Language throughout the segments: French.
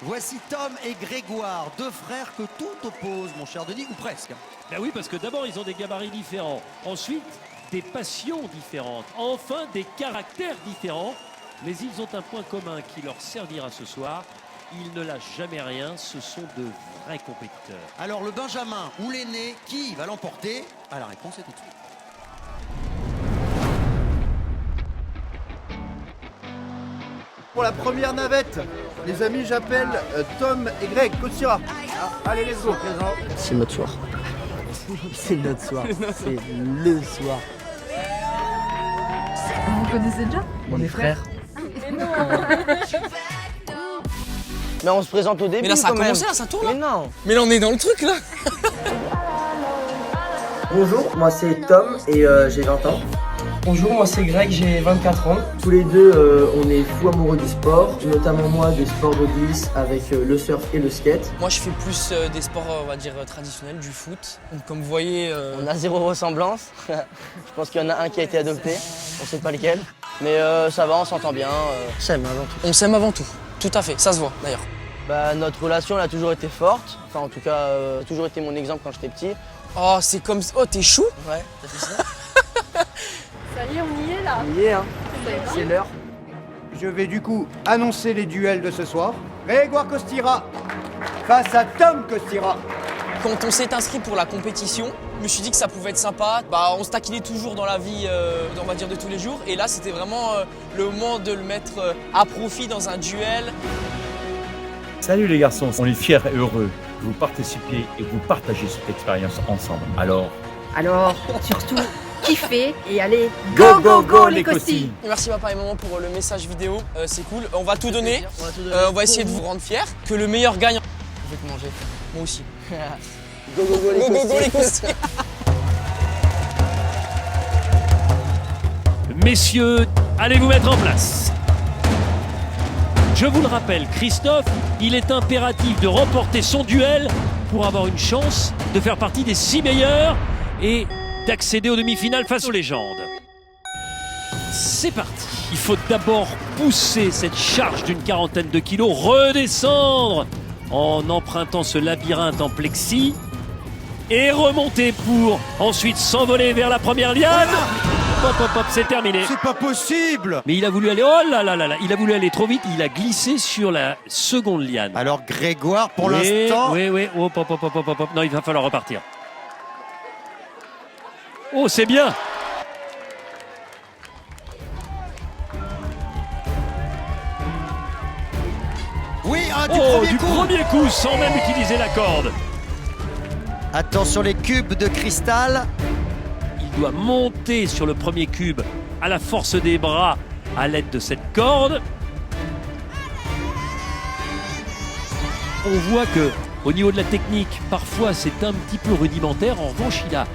Voici Tom et Grégoire, deux frères que tout oppose, mon cher Denis, ou presque. Ben oui, parce que d'abord, ils ont des gabarits différents. Ensuite, des passions différentes. Enfin, des caractères différents. Mais ils ont un point commun qui leur servira ce soir. Ils ne lâchent jamais rien. Ce sont de vrais compétiteurs. Alors, le Benjamin ou l'aîné, qui va l'emporter? La réponse est tout de suite. Pour la première navette, les amis, j'appelle Tom et Greg, Kostira. Allez, let's go. C'est notre soir. C'est notre soir. C'est le soir. Vous connaissez déjà? On est frères. Mais non. Mais on se présente au début. Mais là ça a quand même. commencé, là ça tourne. Mais non. Mais là on est dans le truc là. Bonjour, moi c'est Tom et j'ai 20 ans. Bonjour, moi c'est Greg, j'ai 24 ans. Tous les deux, on est fous amoureux du sport, notamment moi des sports de glisse avec le surf et le skate. Moi je fais plus des sports on va dire traditionnels, du foot. Donc, comme vous voyez... On a zéro ressemblance. Je pense qu'il y en a un qui a été adopté, on sait pas lequel. Mais ça va, on s'entend bien. S'aime avant tout. On s'aime avant tout, tout à fait, ça se voit d'ailleurs. Bah, notre relation elle a toujours été forte. Enfin en tout cas, toujours été mon exemple quand j'étais petit. Oh c'est comme... Oh t'es chou. Ouais, t'as fait ça. Ça y est, on y est là. On y est, hein. C'est l'heure. Je vais du coup annoncer les duels de ce soir. Grégoire Kostira face à Tom Kostira. Quand on s'est inscrit pour la compétition, je me suis dit que ça pouvait être sympa. Bah on se taquinait toujours dans la vie, on va dire de tous les jours. Et là c'était vraiment le moment de le mettre à profit dans un duel. Salut les garçons, on est fiers et heureux que vous participiez et que vous partagez cette expérience ensemble. Alors, Surtout, kiffez et allez, go les costilles. Merci papa et maman pour le message vidéo, c'est cool. On va tout donner, on va essayer de vous rendre fiers. Que le meilleur gagne. Je vais te manger, moi aussi. Go Les costilles. Messieurs, allez vous mettre en place. Je vous le rappelle, Christophe, il est impératif de remporter son duel pour avoir une chance de faire partie des 6 meilleurs et d'accéder aux demi-finales face aux légendes. C'est parti. Il faut d'abord pousser cette charge d'une quarantaine de kilos, redescendre en empruntant ce labyrinthe en plexi et remonter pour ensuite s'envoler vers la première liane. Hop, hop, hop, c'est terminé. C'est pas possible! Mais il a voulu aller, oh là là là là, il a voulu aller trop vite, il a glissé sur la seconde liane. Alors, Grégoire, pour Oui, l'instant... Oui, hop, hop, hop, hop, hop, hop. Non, il va falloir repartir. Oh, c'est bien! Oui, Du premier coup, sans même utiliser la corde. Attention les cubes de cristal. Il doit monter sur le premier cube à la force des bras à l'aide de cette corde. On voit que au niveau de la technique, parfois c'est un petit peu rudimentaire. En revanche, il a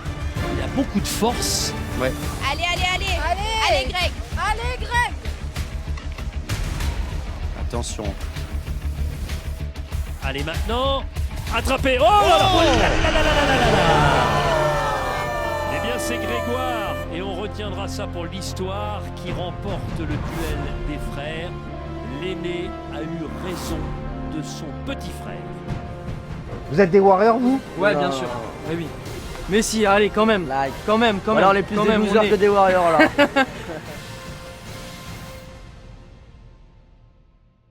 beaucoup de force. Ouais. Allez, Greg. Allez, Greg. Attention. Allez maintenant, attrapez. Oh là là. Eh bien c'est Grégoire et on retiendra ça pour l'histoire qui remporte le duel des frères. L'aîné a eu raison de son petit frère. Vous êtes des warriors, vous? Ouais, bien sûr. Oui. Mais si, allez, quand même. Like. Quand même. Alors on est plus quand des même, losers on est- que des warriors là.